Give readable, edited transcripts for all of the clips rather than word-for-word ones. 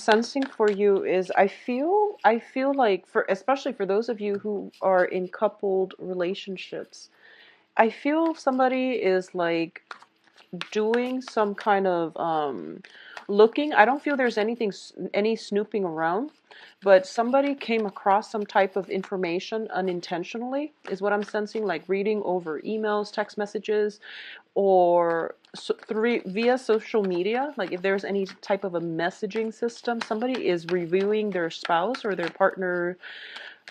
sensing for you is I feel like for especially for those of you who are in coupled relationships, I feel somebody is like doing some kind of looking. I don't feel there's any snooping around, but somebody came across some type of information unintentionally, is what I'm sensing, like reading over emails, text messages, or via social media. Like if there's any type of a messaging system, somebody is reviewing their spouse or their partner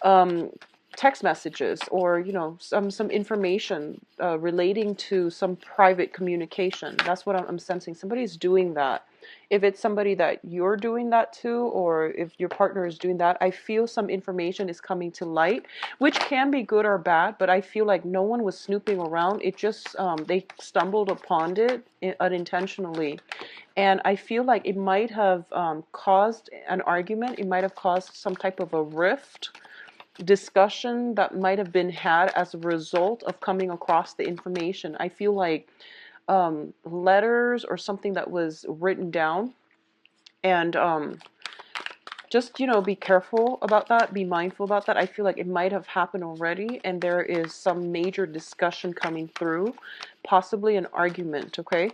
um, text messages, or some information relating to some private communication. That's what I'm sensing. Somebody's doing that. If it's somebody that you're doing that to, or if your partner is doing that, I feel some information is coming to light, which can be good or bad, but I feel like no one was snooping around. It just they stumbled upon it unintentionally, and I feel like it might have caused an argument. It might have caused some type of a rift discussion that might have been had as a result of coming across the information. I feel like letters or something that was written down, and just be careful about that, be mindful about that. I feel like it might have happened already, and there is some major discussion coming through, possibly an argument. Okay.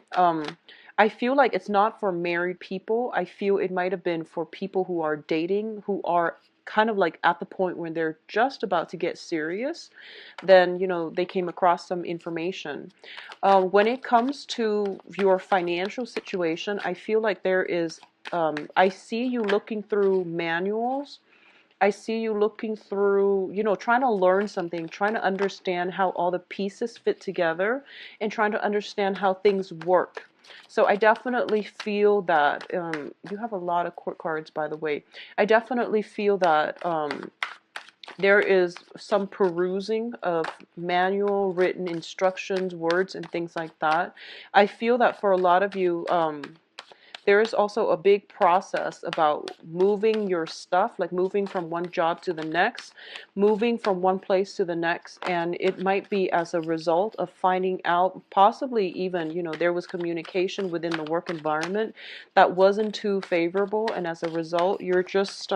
I feel like it's not for married people. I feel it might have been for people who are dating, who are kind of like at the point when they're just about to get serious. Then they came across some information. When it comes to your financial situation, I feel like there is I see you looking through manuals. I see you looking through, trying to learn something, trying to understand how all the pieces fit together, and trying to understand how things work. So I definitely feel that you have a lot of court cards, by the way. I definitely feel that there is some perusing of manual written instructions, words, and things like that. I feel that for a lot of you, there is also a big process about moving your stuff, like moving from one job to the next, moving from one place to the next. And it might be as a result of finding out, possibly even, there was communication within the work environment that wasn't too favorable. And as a result, you're just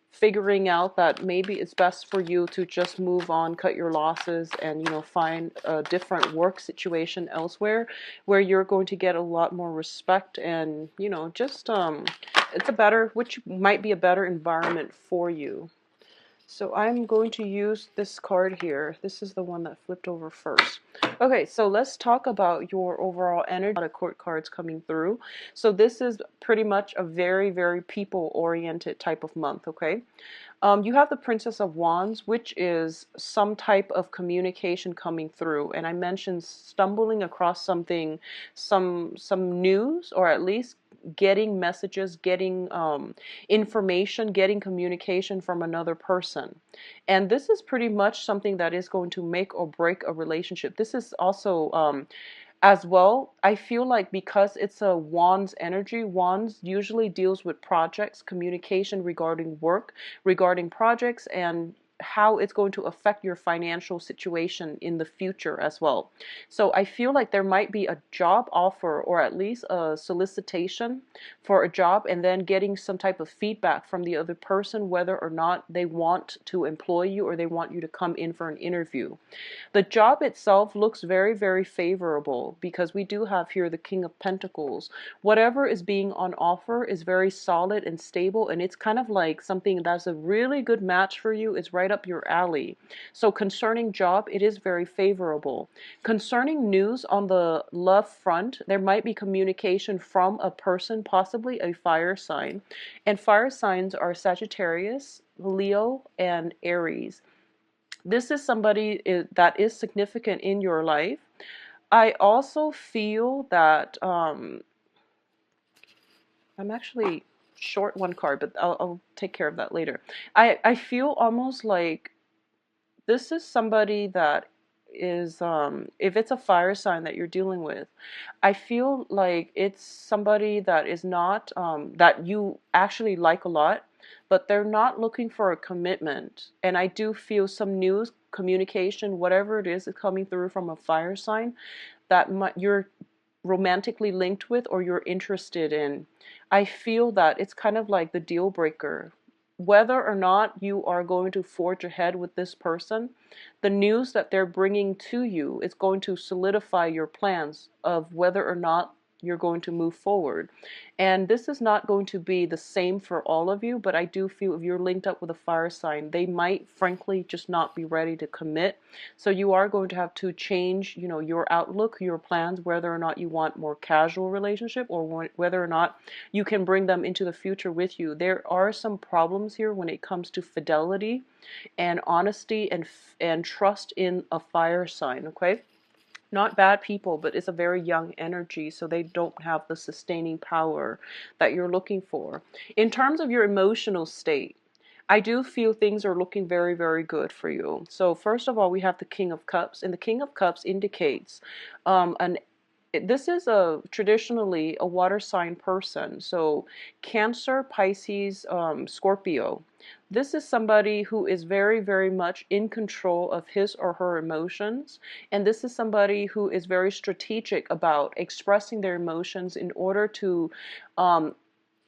figuring out that maybe it's best for you to just move on, cut your losses, and find a different work situation elsewhere where you're going to get a lot more respect, and just it's a better, which might be a better environment for you. So I'm going to use this card here. This is the one that flipped over first. Okay, so let's talk about your overall energy. A lot of court cards coming through. So this is pretty much a very, very people-oriented type of month, okay? You have the Princess of Wands, which is some type of communication coming through. And I mentioned stumbling across something, some news, or at least getting messages, getting information, getting communication from another person. And this is pretty much something that is going to make or break a relationship. This is also as well, I feel like because it's a Wands energy, Wands usually deals with projects, communication regarding work, regarding projects, and how it's going to affect your financial situation in the future as well. So I feel like there might be a job offer, or at least a solicitation for a job, and then getting some type of feedback from the other person whether or not they want to employ you, or they want you to come in for an interview. The job itself looks very, very favorable, because we do have here the King of Pentacles. Whatever is being on offer is very solid and stable, and it's kind of like something that's a really good match for you. It's right up your alley. So concerning job, it is very favorable. Concerning news on the love front, there might be communication from a person, possibly a fire sign. And fire signs are Sagittarius, Leo, and Aries. This is somebody that is significant in your life. I also feel that I'm actually short one card, but I'll take care of that later. I feel almost like this is somebody that is, if it's a fire sign that you're dealing with, I feel like it's somebody that is not, that you actually like a lot, but they're not looking for a commitment. And I do feel some news, communication, whatever it is coming through from a fire sign, that you're romantically linked with or you're interested in, I feel that it's kind of like the deal breaker. Whether or not you are going to forge ahead with this person, the news that they're bringing to you is going to solidify your plans of whether or not you're going to move forward. And this is not going to be the same for all of you, but I do feel if you're linked up with a fire sign, they might frankly just not be ready to commit. So you are going to have to change, your outlook, your plans, whether or not you want more casual relationship or whether or not you can bring them into the future with you. There are some problems here when it comes to fidelity and honesty and trust in a fire sign, okay? Not bad people, but it's a very young energy, so they don't have the sustaining power that you're looking for. In terms of your emotional state, I do feel things are looking very, very good for you. So first of all, we have the King of Cups, and the King of Cups indicates an this is traditionally a water sign person. So Cancer, Pisces, Scorpio. This is somebody who is very, very much in control of his or her emotions. And this is somebody who is very strategic about expressing their emotions in order to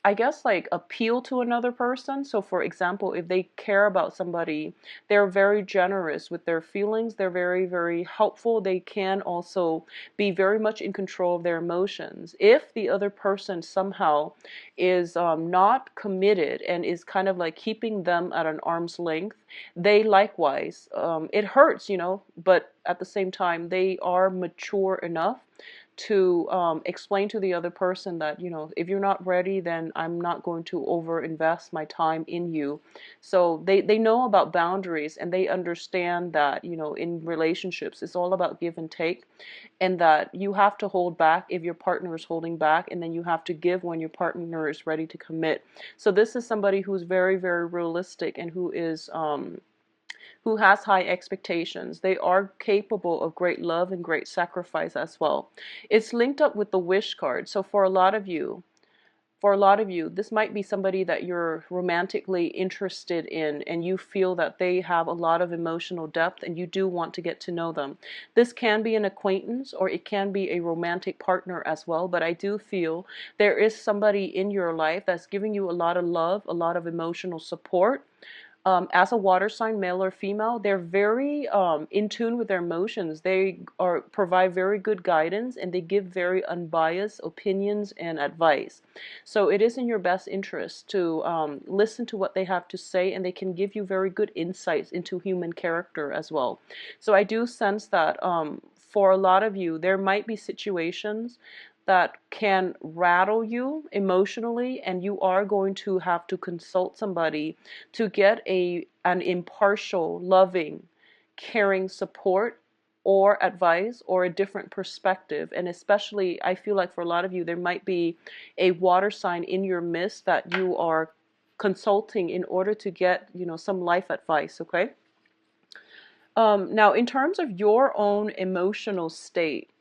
I guess like appeal to another person. So for example, if they care about somebody, they're very generous with their feelings. They're very, very helpful. They can also be very much in control of their emotions. If the other person somehow is not committed and is kind of like keeping them at an arm's length, they likewise, it hurts, but at the same time, they are mature enough to explain to the other person that, if you're not ready, then I'm not going to over invest my time in you. So they know about boundaries, and they understand that, in relationships, it's all about give and take, and that you have to hold back if your partner is holding back, and then you have to give when your partner is ready to commit. So this is somebody who's very, very realistic and who has high expectations. They are capable of great love and great sacrifice as well. It's linked up with the wish card. So for a lot of you, this might be somebody that you're romantically interested in, and you feel that they have a lot of emotional depth and you do want to get to know them. This can be an acquaintance or it can be a romantic partner as well, but I do feel there is somebody in your life that's giving you a lot of love, a lot of emotional support. As a water sign, male or female, they're very in tune with their emotions. They provide very good guidance, and they give very unbiased opinions and advice. So it is in your best interest to listen to what they have to say, and they can give you very good insights into human character as well. So I do sense that for a lot of you, there might be situations that can rattle you emotionally, and you are going to have to consult somebody to get an impartial, loving, caring support or advice or a different perspective. And especially, I feel like for a lot of you, there might be a water sign in your midst that you are consulting in order to get, some life advice, okay? Now, in terms of your own emotional state,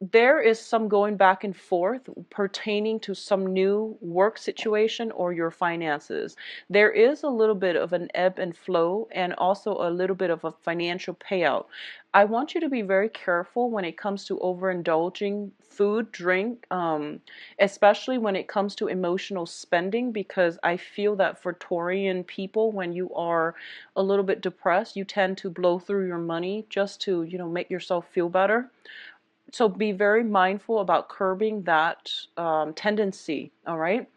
there is some going back and forth pertaining to some new work situation or your finances. There is a little bit of an ebb and flow and also a little bit of a financial payout. I want you to be very careful when it comes to overindulging food, drink, especially when it comes to emotional spending, because I feel that for Taurian people, when you are a little bit depressed, you tend to blow through your money just to, make yourself feel better. So be very mindful about curbing that tendency, all right?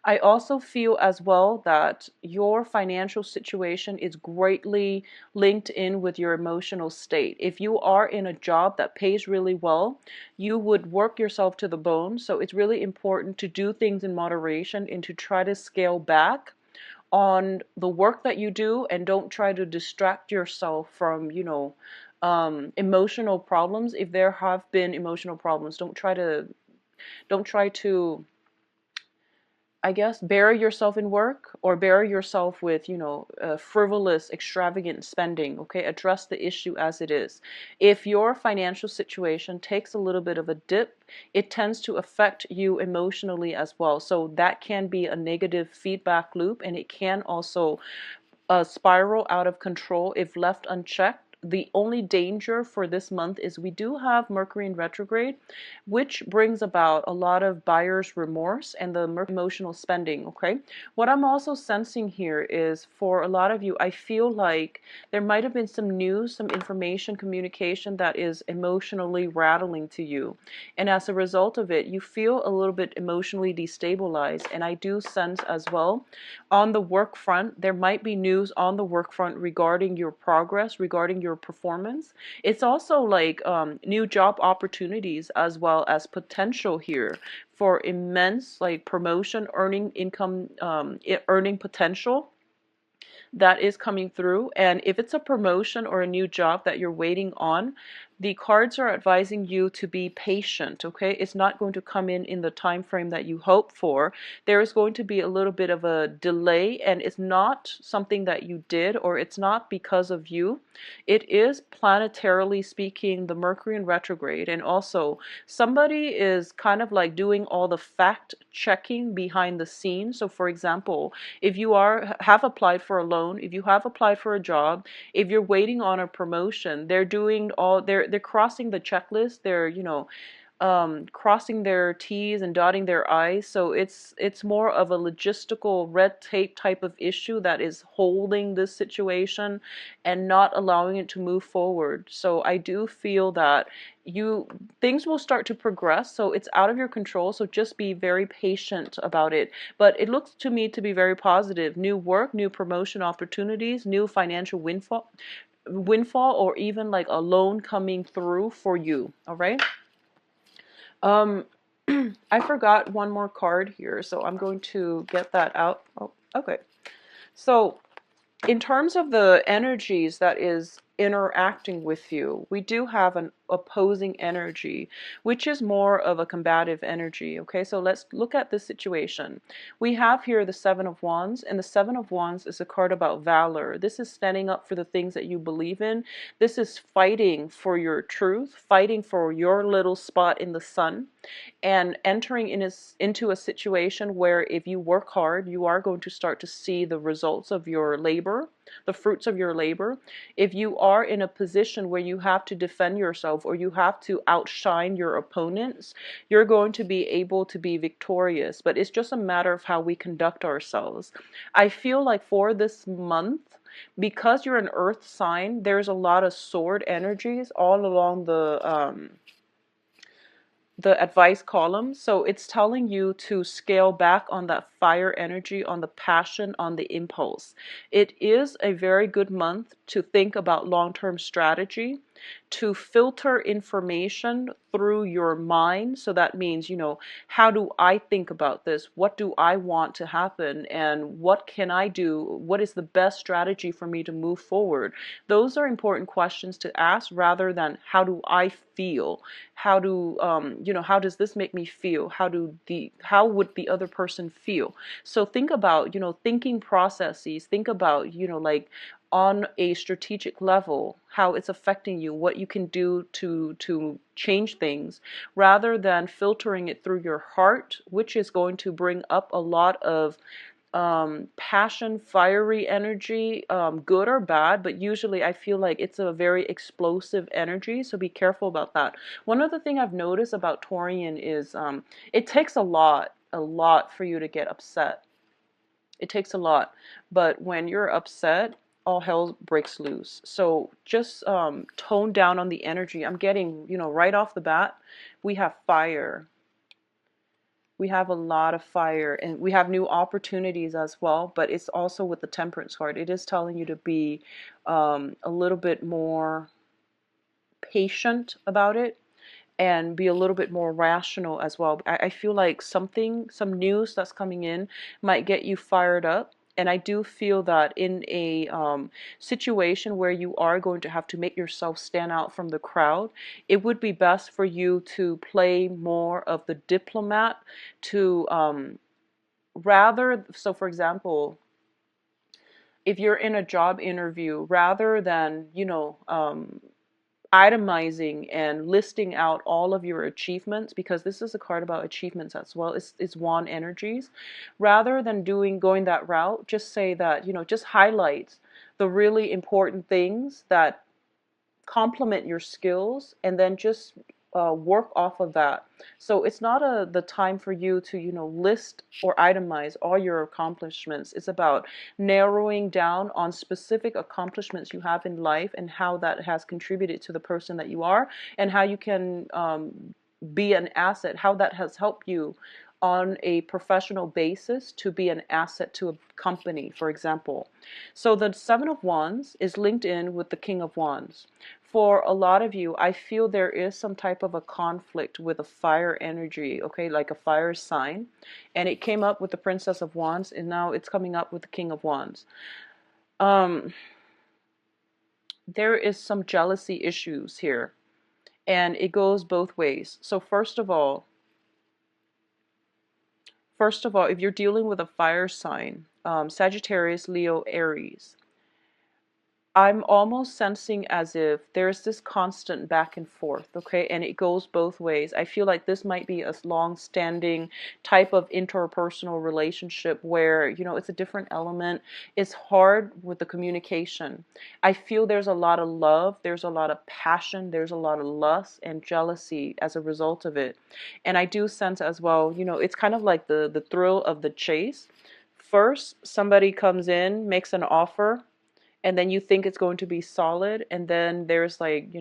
I also feel as well that your financial situation is greatly linked in with your emotional state. If you are in a job that pays really well, you would work yourself to the bone. So it's really important to do things in moderation and to try to scale back on the work that you do, and don't try to distract yourself from, emotional problems. If there have been emotional problems, don't try to I guess bury yourself in work or bury yourself with, frivolous, extravagant spending. Okay, address the issue as it is. If your financial situation takes a little bit of a dip, it tends to affect you emotionally as well. So that can be a negative feedback loop, and it can also spiral out of control if left unchecked. The only danger for this month is we do have Mercury in retrograde, which brings about a lot of buyer's remorse and the emotional spending, okay? What I'm also sensing here is for a lot of you, I feel like there might have been some news, some information, communication that is emotionally rattling to you. And as a result of it, you feel a little bit emotionally destabilized. And I do sense as well on the work front, there might be news on the work front regarding your progress, regarding your performance. It's also like new job opportunities as well as potential here for immense like promotion, earning income, earning potential that is coming through. And if it's a promotion or a new job that you're waiting on, the cards are advising you to be patient, okay? It's not going to come in the time frame that you hope for. There is going to be a little bit of a delay, and it's not something that you did, or it's not because of you. It is planetarily speaking the Mercury in retrograde, and also somebody is kind of like doing all the fact checking behind the scenes. So for example, if you have applied for a loan, if you have applied for a job, if you're waiting on a promotion, they're crossing the checklist. They're, crossing their T's and dotting their I's. So it's more of a logistical red tape type of issue that is holding this situation and not allowing it to move forward. So I do feel that things will start to progress. So it's out of your control. So just be very patient about it. But it looks to me to be very positive. New work, new promotion opportunities, new financial windfall, or even like a loan coming through for you. All right. Um, I forgot one more card here, so I'm going to get that out. Oh, okay. So in terms of the energies that is interacting with you, we do have an opposing energy, which is more of a combative energy. Okay, so let's look at this situation. We have here the Seven of Wands, and the Seven of Wands is a card about valor. This is standing up for the things that you believe in. This is fighting for your truth, fighting for your little spot in the sun, and entering into a situation where if you work hard, you are going to start to see the results of your labor, the fruits of your labor. If you are in a position where you have to defend yourself or you have to outshine your opponents, you're going to be able to be victorious. But it's just a matter of how we conduct ourselves. I feel like for this month, because you're an earth sign, there's a lot of sword energies all along the advice column. So it's telling you to scale back on that fire energy, on the passion, on the impulse. It is a very good month to think about long-term strategy, to filter information through your mind. So that means, how do I think about this? What do I want to happen? And what can I do? What is the best strategy for me to move forward? Those are important questions to ask rather than how do I feel? How how does this make me feel? How would the other person feel? So think about, thinking processes. Think about, like on a strategic level, how it's affecting you, what you can do to change things, rather than filtering it through your heart, which is going to bring up a lot of passion, fiery energy, good or bad, but usually I feel like it's a very explosive energy, so be careful about that. One other thing I've noticed about Taurian is it takes a lot for you to get upset. It takes a lot, but when you're upset, all hell breaks loose. So just tone down on the energy. I'm getting, right off the bat, we have fire. We have a lot of fire, and we have new opportunities as well, but it's also with the Temperance card. It is telling you to be a little bit more patient about it and be a little bit more rational as well. I feel like some news that's coming in might get you fired up. And I do feel that in a situation where you are going to have to make yourself stand out from the crowd, it would be best for you to play more of the diplomat to so for example, if you're in a job interview, rather than, itemizing and listing out all of your achievements, because this is a card about achievements as well. It's wand energies. Rather than going that route, just say that, just highlight the really important things that complement your skills and then just work off of that. So it's not the time for you to, list or itemize all your accomplishments. It's about narrowing down on specific accomplishments you have in life and how that has contributed to the person that you are, and how you can be an asset, how that has helped you on a professional basis to be an asset to a company, for example. So the Seven of Wands is linked in with the King of Wands. For a lot of you, I feel there is some type of a conflict with a fire energy, okay, like a fire sign. And it came up with the Princess of Wands, and now it's coming up with the King of Wands. Um, there is some jealousy issues here, and it goes both ways. So first of all, if you're dealing with a fire sign, Sagittarius, Leo, Aries, I'm almost sensing as if there's this constant back and forth, okay? And it goes both ways. I feel like this might be a long-standing type of interpersonal relationship where, it's a different element. It's hard with the communication. I feel there's a lot of love, there's a lot of passion, there's a lot of lust and jealousy as a result of it. And I do sense as well, it's kind of like the thrill of the chase. First, somebody comes in, makes an offer, and then you think it's going to be solid, and then there's like,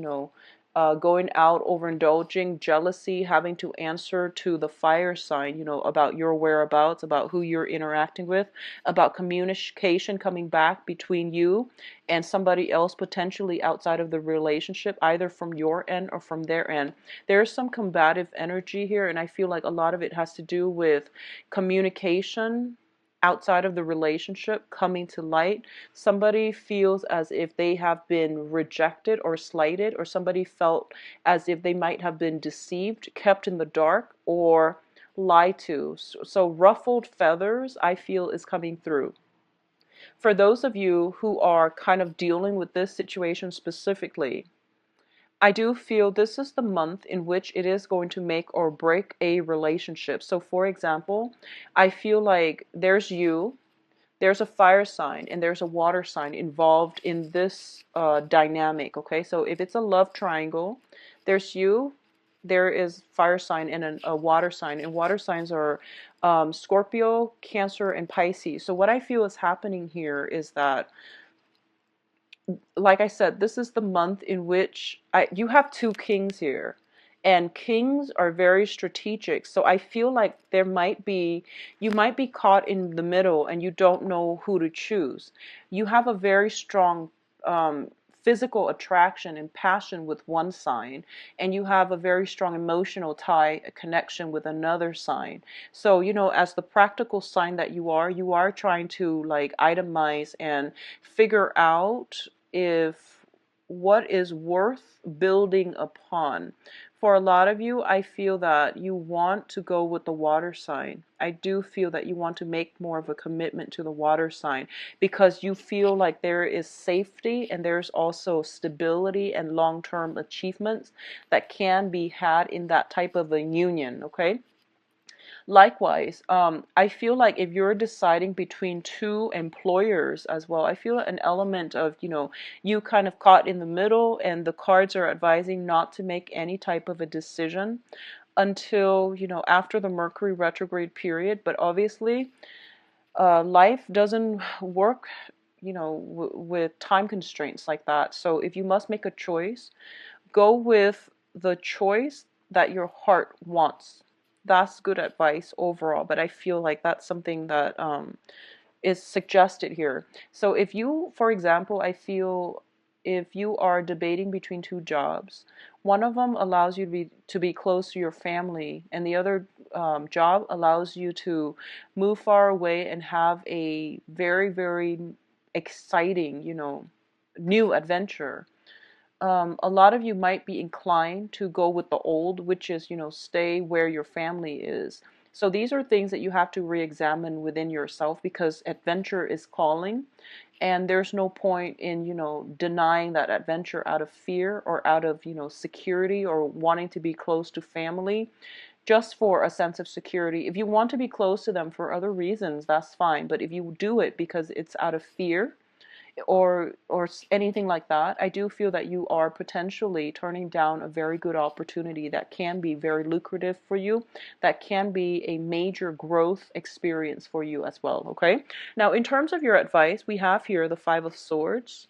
going out, overindulging, jealousy, having to answer to the fire sign, about your whereabouts, about who you're interacting with, about communication coming back between you and somebody else potentially outside of the relationship, either from your end or from their end. There's some combative energy here, and I feel like a lot of it has to do with communication outside of the relationship coming to light. Somebody feels as if they have been rejected or slighted, or somebody felt as if they might have been deceived, kept in the dark, or lied to. So ruffled feathers, I feel, is coming through. For those of you who are kind of dealing with this situation specifically, I do feel this is the month in which it is going to make or break a relationship. So for example, I feel like there's a fire sign and there's a water sign involved in this dynamic, okay? So if it's a love triangle, there's you, there is fire sign and a water sign. And water signs are Scorpio, Cancer, and Pisces. So what I feel is happening here is that, like I said, this is the month in which you have two kings here. And kings are very strategic. So I feel like you might be caught in the middle and you don't know who to choose. You have a very strong physical attraction and passion with one sign, and you have a very strong emotional tie, a connection with another sign. So, as the practical sign that you are trying to like itemize and figure out if what is worth building upon. For a lot of you, I feel that you want to go with the water sign. I do feel that you want to make more of a commitment to the water sign because you feel like there is safety and there's also stability and long-term achievements that can be had in that type of a union, okay? Likewise, I feel like if you're deciding between two employers as well, I feel an element of, you kind of caught in the middle, and the cards are advising not to make any type of a decision until, after the Mercury retrograde period. But obviously, life doesn't work, with time constraints like that. So if you must make a choice, go with the choice that your heart wants. That's good advice overall, but I feel like that's something that is suggested here. So if you, for example, I feel if you are debating between two jobs, one of them allows you to be close to your family, and the other job allows you to move far away and have a very, very exciting, new adventure. A lot of you might be inclined to go with the old, which is, stay where your family is. So these are things that you have to re-examine within yourself, because adventure is calling, and there's no point in, denying that adventure out of fear or out of, security, or wanting to be close to family just for a sense of security. If you want to be close to them for other reasons, that's fine. But if you do it because it's out of fear, anything like that, I do feel that you are potentially turning down a very good opportunity that can be very lucrative for you, that can be a major growth experience for you as well, okay? Now, in terms of your advice, we have here the Five of Swords,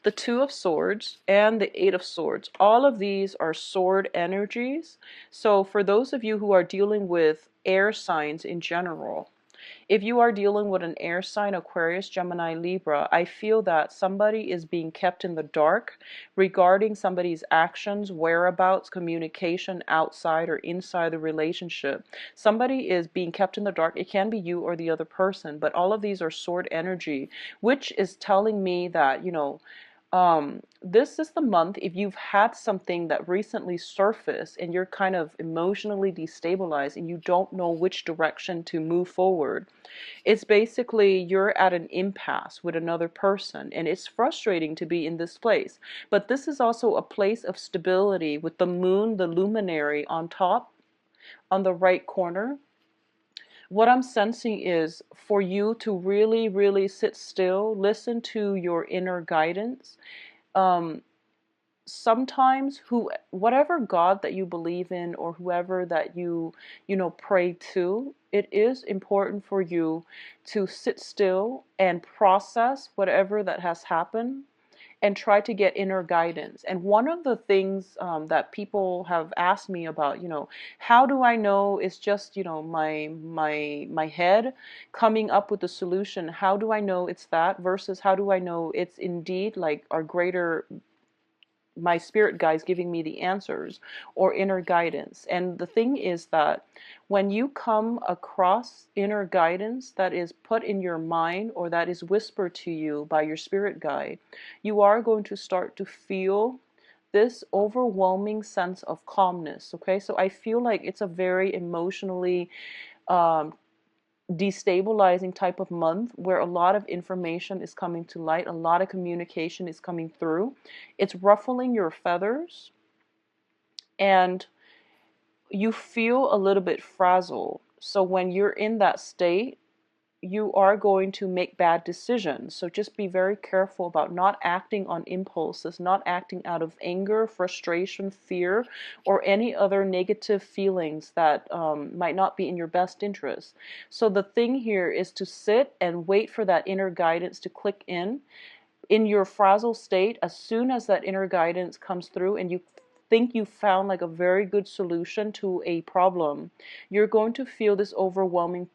the Two of Swords, and the Eight of Swords. All of these are sword energies. So for those of you who are dealing with air signs in general, if you are dealing with an air sign, Aquarius, Gemini, Libra, I feel that somebody is being kept in the dark regarding somebody's actions, whereabouts, communication outside or inside the relationship. Somebody is being kept in the dark. It can be you or the other person, but all of these are sword energy, which is telling me that, this is the month, if you've had something that recently surfaced and you're kind of emotionally destabilized and you don't know which direction to move forward, it's basically you're at an impasse with another person, and it's frustrating to be in this place. But this is also a place of stability with the moon, the luminary on top, on the right corner. What I'm sensing is for you to really, really sit still, listen to your inner guidance. Um, Sometimes whatever God that you believe in, or whoever that you pray to, it is important for you to sit still and process whatever that has happened and try to get inner guidance. And one of the things that people have asked me about, how do I know it's just, my head coming up with the solution? How do I know it's that versus how do I know it's indeed like our greater, my spirit guides giving me the answers, or inner guidance? And the thing is that when you come across inner guidance that is put in your mind or that is whispered to you by your spirit guide, you are going to start to feel this overwhelming sense of calmness. Okay, so I feel like it's a very emotionally um, destabilizing type of month where a lot of information is coming to light, a lot of communication is coming through. It's ruffling your feathers, and you feel a little bit frazzled. So when you're in that state, you are going to make bad decisions. So just be very careful about not acting on impulses, not acting out of anger, frustration, fear, or any other negative feelings that might not be in your best interest. So the thing here is to sit and wait for that inner guidance to click in your frazzled state. As soon as that inner guidance comes through and you think you found like a very good solution to a problem, you're going to feel this overwhelming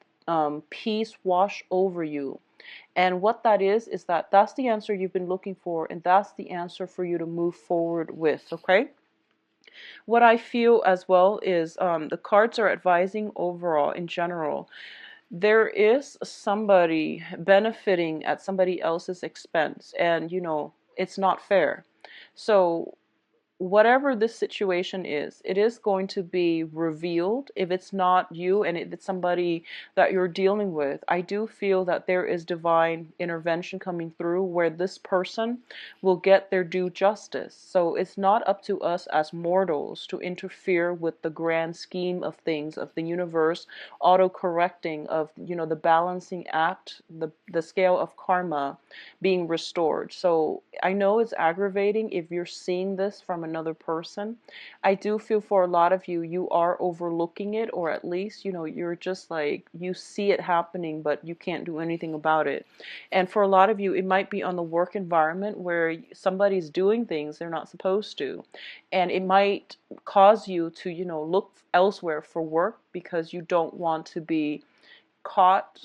peace wash over you. And what that is that that's the answer you've been looking for, and that's the answer for you to move forward with, okay? What I feel as well is the cards are advising overall in general. There is somebody benefiting at somebody else's expense, and it's not fair. So whatever this situation is, it is going to be revealed. If it's not you and if it's somebody that you're dealing with, I do feel that there is divine intervention coming through where this person will get their due justice. So it's not up to us as mortals to interfere with the grand scheme of things, of the universe auto-correcting, of the balancing act, the scale of karma being restored. So I know it's aggravating if you're seeing this from another person. I do feel for a lot of you, you are overlooking it, or at least, you're just like, you see it happening, but you can't do anything about it. And for a lot of you, it might be on the work environment where somebody's doing things they're not supposed to. And it might cause you to, look elsewhere for work because you don't want to be caught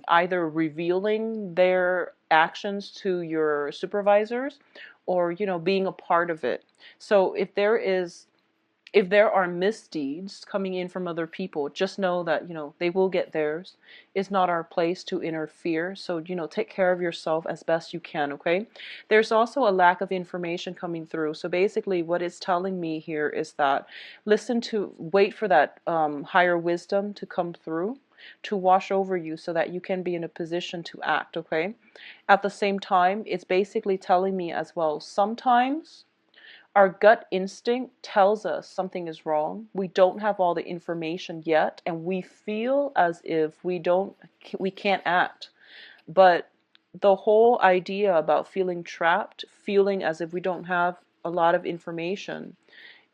either revealing their actions to your supervisors or being a part of it. So if there are misdeeds coming in from other people, just know that they will get theirs. It's not our place to interfere. So take care of yourself as best you can, okay? There's also a lack of information coming through. So basically what it's telling me here is that wait for that higher wisdom to come through, to wash over you so that you can be in a position to act, okay? At the same time, it's basically telling me as well, sometimes our gut instinct tells us something is wrong. We don't have all the information yet, and we feel as if we can't act. But the whole idea about feeling trapped, feeling as if we don't have a lot of information,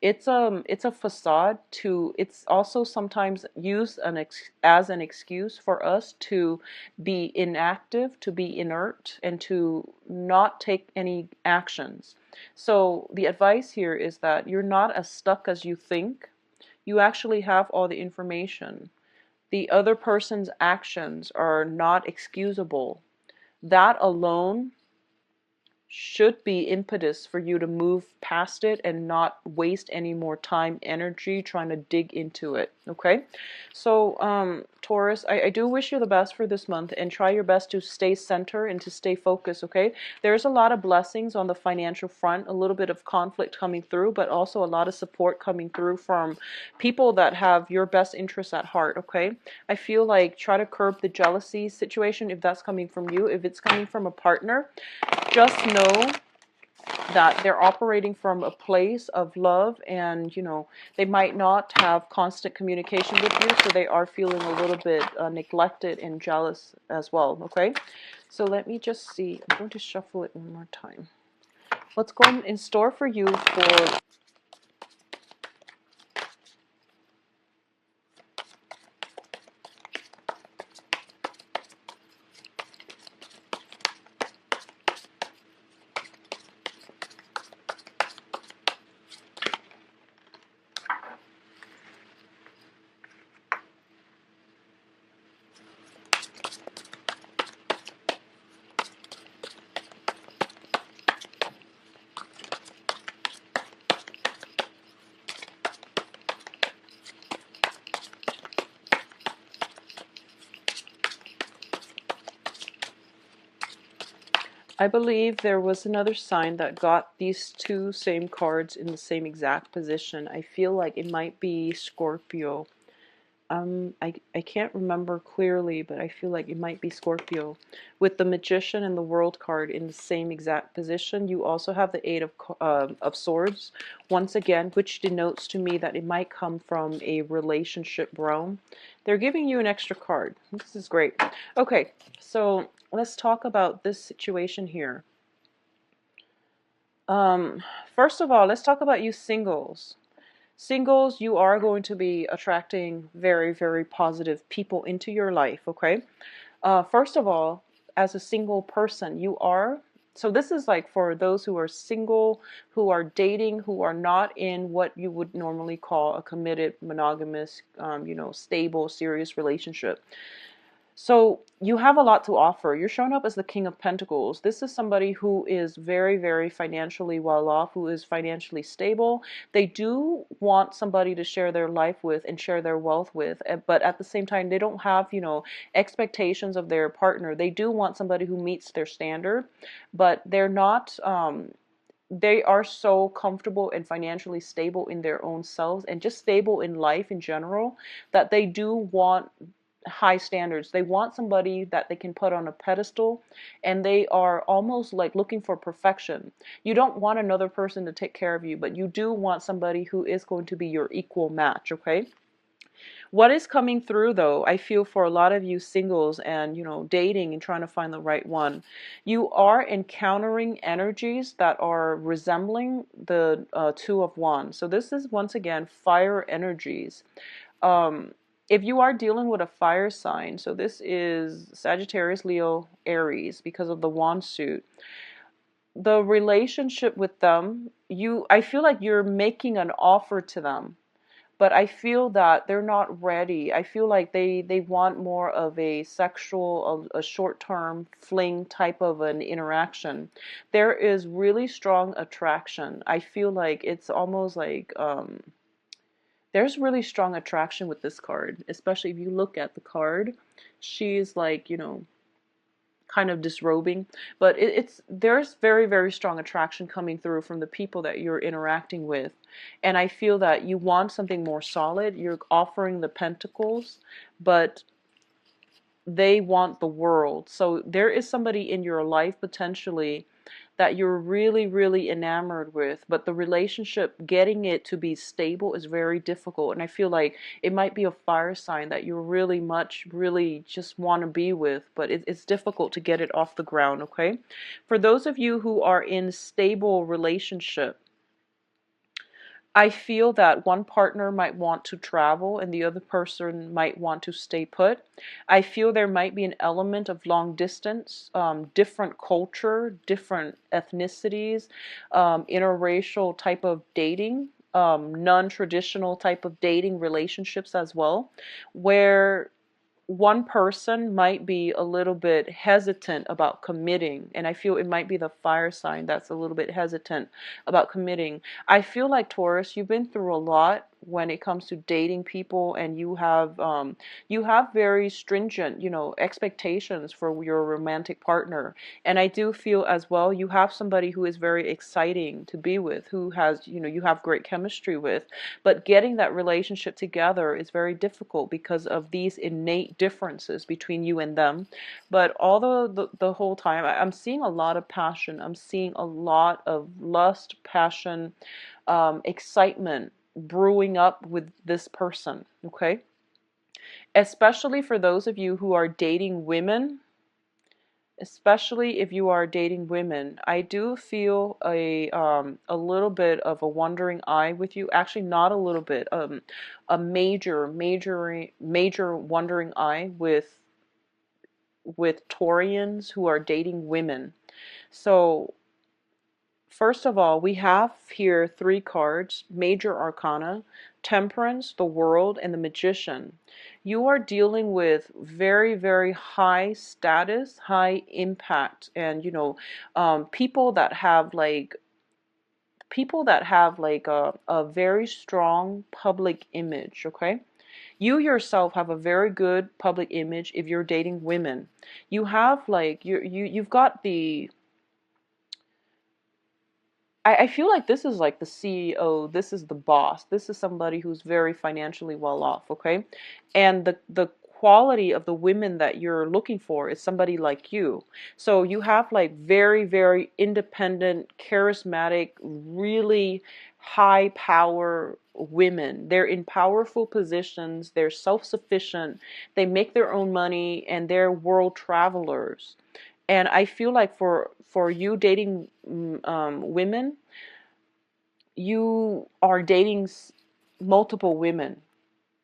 it's a facade to, it's also sometimes used as an excuse for us to be inactive, to be inert, and to not take any actions. So the advice here is that you're not as stuck as you think. You actually have all the information. The other person's actions are not excusable. That alone should be impetus for you to move past it and not waste any more time, energy trying to dig into it. Okay, so Taurus, I do wish you the best for this month, and try your best to stay centered and to stay focused. Okay, there's a lot of blessings on the financial front, a little bit of conflict coming through, but also a lot of support coming through from people that have your best interests at heart. Okay, I feel like try to curb the jealousy situation if that's coming from you. If it's coming from a partner, just know that they're operating from a place of love, and they might not have constant communication with you, so they are feeling a little bit neglected and jealous as well. Okay, so let me just see. I'm going to shuffle it one more time. What's going in store for you for I believe there was another sign that got these two same cards in the same exact position. I feel like it might be Scorpio. I can't remember clearly, but I feel like it might be Scorpio. With the Magician and the World card in the same exact position, you also have the Eight of Swords, once again, which denotes to me that it might come from a relationship realm. They're giving you an extra card. This is great. Okay, so let's talk about this situation here. First of all, let's talk about you singles. Singles, you are going to be attracting very, very positive people into your life, okay? First of all, as a single person, you are, so this is like for those who are single, who are dating, who are not in what you would normally call a committed, monogamous, stable, serious relationship. So you have a lot to offer. You're showing up as the King of Pentacles. This is somebody who is very, very financially well off, who is financially stable. They do want somebody to share their life with and share their wealth with, but at the same time, they don't have, expectations of their partner. They do want somebody who meets their standard, but they're not, they are so comfortable and financially stable in their own selves and just stable in life in general that they do want high standards. They want somebody that they can put on a pedestal, and they are almost like looking for perfection. You don't want another person to take care of you, but you do want somebody who is going to be your equal match, okay? What is coming through though, I feel for a lot of you singles and, dating and trying to find the right one, you are encountering energies that are resembling the Two of Wands. So this is once again fire energies. Um, if you are dealing with a fire sign, so this is Sagittarius, Leo, Aries, because of the wand suit, the relationship with them, I feel like you're making an offer to them, but I feel that they're not ready. I feel like they want more of a sexual, a short-term fling type of an interaction. There is really strong attraction. I feel like it's almost like there's really strong attraction with this card, especially if you look at the card. She's like, kind of disrobing, but there's very, very strong attraction coming through from the people that you're interacting with. And I feel that you want something more solid. You're offering the pentacles, but they want the world. So there is somebody in your life potentially that you're really, really enamored with, but the relationship, getting it to be stable is very difficult. And I feel like it might be a fire sign that you really just want to be with, but it's difficult to get it off the ground, okay? For those of you who are in stable relationship, I feel that one partner might want to travel and the other person might want to stay put. I feel there might be an element of long distance, different culture, different ethnicities, interracial type of dating, non-traditional type of dating relationships as well, where one person might be a little bit hesitant about committing, and I feel it might be the fire sign that's a little bit hesitant about committing. I feel like, Taurus, you've been through a lot when it comes to dating people, and you have very stringent, expectations for your romantic partner. And I do feel as well you have somebody who is very exciting to be with, who has, you have great chemistry with, but getting that relationship together is very difficult because of these innate differences between you and them. But although the whole time I'm seeing a lot of passion, I'm seeing a lot of lust, passion, excitement brewing up with this person, okay? Especially for those of you who are dating women, especially if you are dating women, I do feel a little bit of a wandering eye with you. Actually, not a little bit, a major wandering eye with Taurians who are dating women. So first of all, we have here three cards: Major Arcana, Temperance, the World, and the Magician. You are dealing with very, very high status, high impact, and people that have like a very strong public image, okay? You yourself have a very good public image if you're dating women. You have like you've got the I feel like this is like the CEO, this is the boss, this is somebody who's very financially well off, okay? And the quality of the women that you're looking for is somebody like you. So you have like very, very independent, charismatic, really high power women. They're in powerful positions, they're self-sufficient, they make their own money, and they're world travelers. And I feel like for you dating women, you are dating multiple women,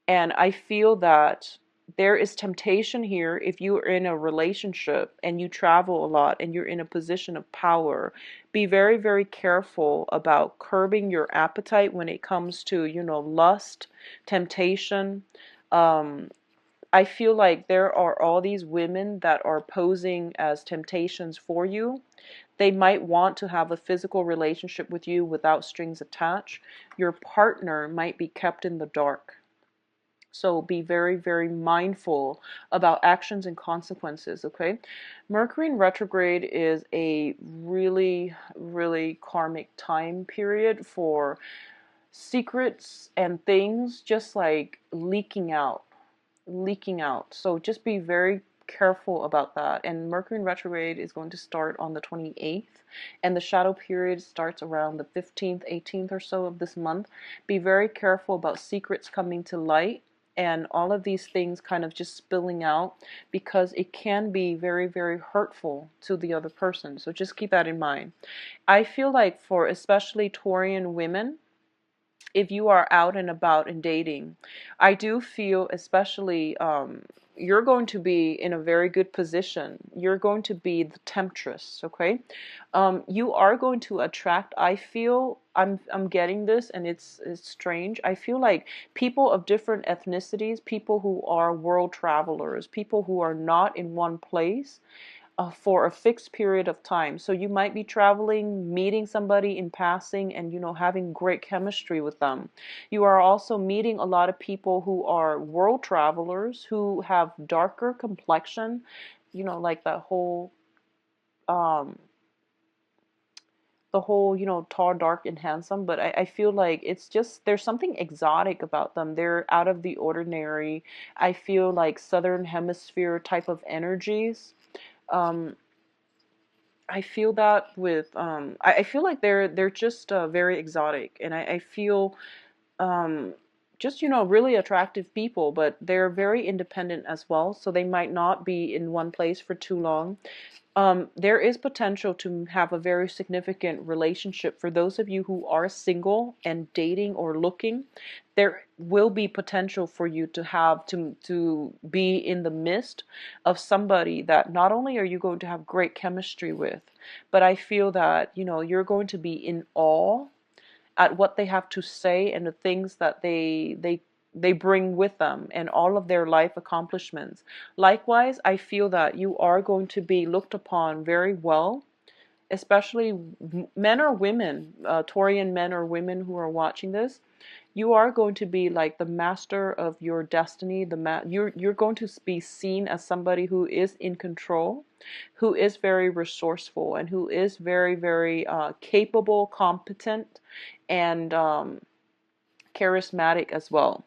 and I feel that there is temptation here if you are in a relationship and you travel a lot and you're in a position of power. Be very, very careful about curbing your appetite when it comes to, lust, temptation. Um, I feel like there are all these women that are posing as temptations for you. They might want to have a physical relationship with you without strings attached. Your partner might be kept in the dark. So be very, very mindful about actions and consequences, okay? Mercury in retrograde is a really, really karmic time period for secrets and things just like leaking out. So just be very careful about that. And Mercury in retrograde is going to start on the 28th, and the shadow period starts around the 15th, 18th or so of this month. Be very careful about secrets coming to light and all of these things kind of just spilling out, because it can be very, very hurtful to the other person. So just keep that in mind. I feel like for especially Taurian women, if you are out and about and dating, I do feel especially you're going to be in a very good position. You're going to be the temptress, okay? You are going to attract, I feel, I'm getting this, and it's strange. I feel like people of different ethnicities, people who are world travelers, people who are not in one place for a fixed period of time. So you might be traveling, meeting somebody in passing, and having great chemistry with them. You are also meeting a lot of people who are world travelers who have darker complexion, like that whole um the whole, tall, dark, and handsome. But I feel like it's just there's something exotic about them. They're out of the ordinary. I feel like southern hemisphere type of energies. Um, I feel that with I feel like they're just very exotic, and I feel um, just, you know, really attractive people, but they're very independent as well, so they might not be in one place for too long. There is potential to have a very significant relationship for those of you who are single and dating or looking. There will be potential for you to have to be in the midst of somebody that not only are you going to have great chemistry with, but I feel that, you know, you're going to be in awe at what they have to say and the things that they bring with them and all of their life accomplishments. Likewise, I feel that you are going to be looked upon very well, especially men or women, Taurian men or women who are watching this. You are going to be like the master of your destiny. You're going to be seen as somebody who is in control, who is very resourceful, and who is very capable, competent, and charismatic as well.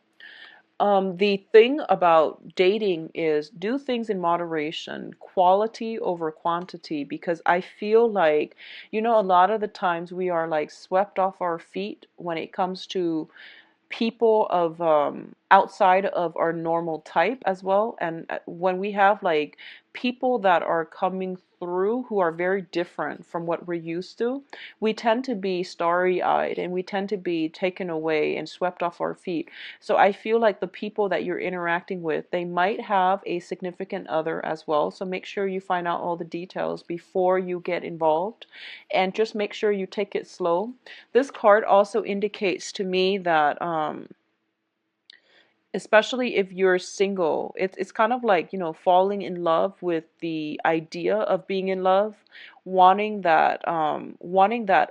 The thing about dating is do things in moderation, quality over quantity, because I feel like, you know, a lot of the times we are like swept off our feet when it comes to people of outside of our normal type as well. And when we have like people that are coming through who are very different from what we're used to, we tend to be starry-eyed and we tend to be taken away and swept off our feet. So I feel like the people that you're interacting with, they might have a significant other as well. So make sure you find out all the details before you get involved, and just make sure you take it slow. This card also indicates to me that especially if you're single, it's kind of like, you know, falling in love with the idea of being in love, wanting that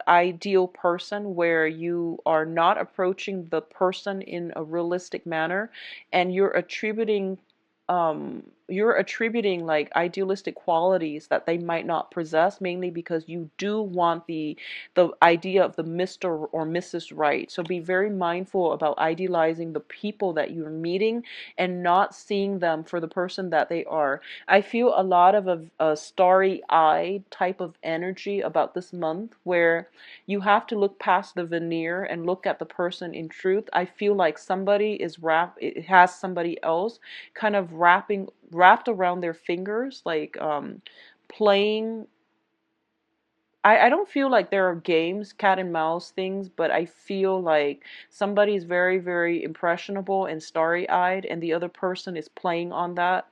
ideal person where you are not approaching the person in a realistic manner, and you're attributing like idealistic qualities that they might not possess, mainly because you do want the idea of the Mr. or Mrs. Right. So be very mindful about idealizing the people that you're meeting and not seeing them for the person that they are. I feel a lot of a starry-eyed type of energy about this month, where you have to look past the veneer and look at the person in truth. I feel like somebody is it has somebody else kind of wrapped around their fingers, like playing. I don't feel like there are games, cat and mouse things, but I feel like somebody's very impressionable and starry-eyed, and the other person is playing on that.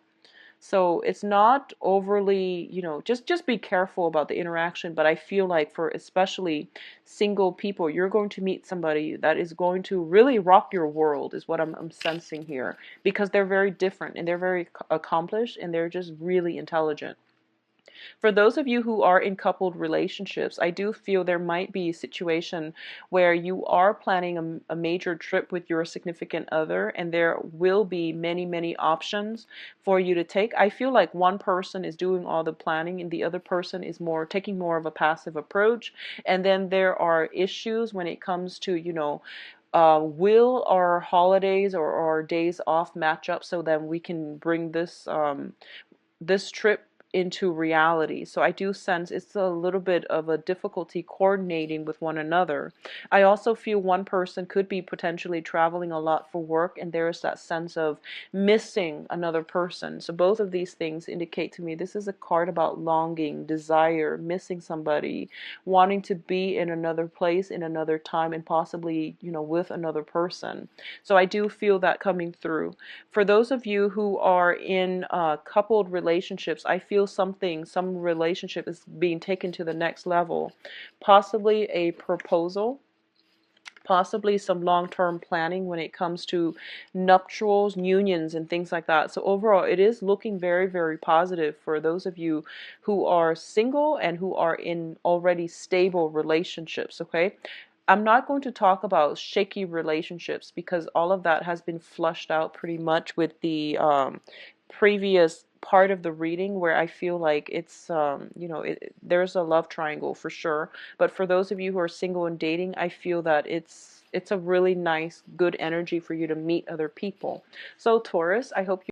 So it's not overly, you know, just be careful about the interaction. But I feel like for especially single people, you're going to meet somebody that is going to really rock your world, is what I'm sensing here, because they're very different and they're very accomplished and they're just really intelligent. For those of you who are in coupled relationships, I do feel there might be a situation where you are planning a major trip with your significant other, and there will be many options for you to take. I feel like one person is doing all the planning and the other person is taking more of a passive approach. And then there are issues when it comes to, you know, will our holidays or our days off match up so that we can bring this trip into reality. So I do sense it's a little bit of a difficulty coordinating with one another. I also feel one person could be potentially traveling a lot for work, and there's that sense of missing another person. So both of these things indicate to me this is a card about longing, desire, missing somebody, wanting to be in another place, in another time, and possibly, you know, with another person. So I do feel that coming through. For those of you who are in coupled relationships, I feel some relationship is being taken to the next level. Possibly a proposal, possibly some long-term planning when it comes to nuptials, unions, and things like that. So overall, it is looking very positive for those of you who are single and who are in already stable relationships, okay? I'm not going to talk about shaky relationships because all of that has been flushed out pretty much with the previous part of the reading, where I feel like it's you know, there's a love triangle for sure. But for those of you who are single and dating, I feel that it's a really nice, good energy for you to meet other people. So Taurus, I hope you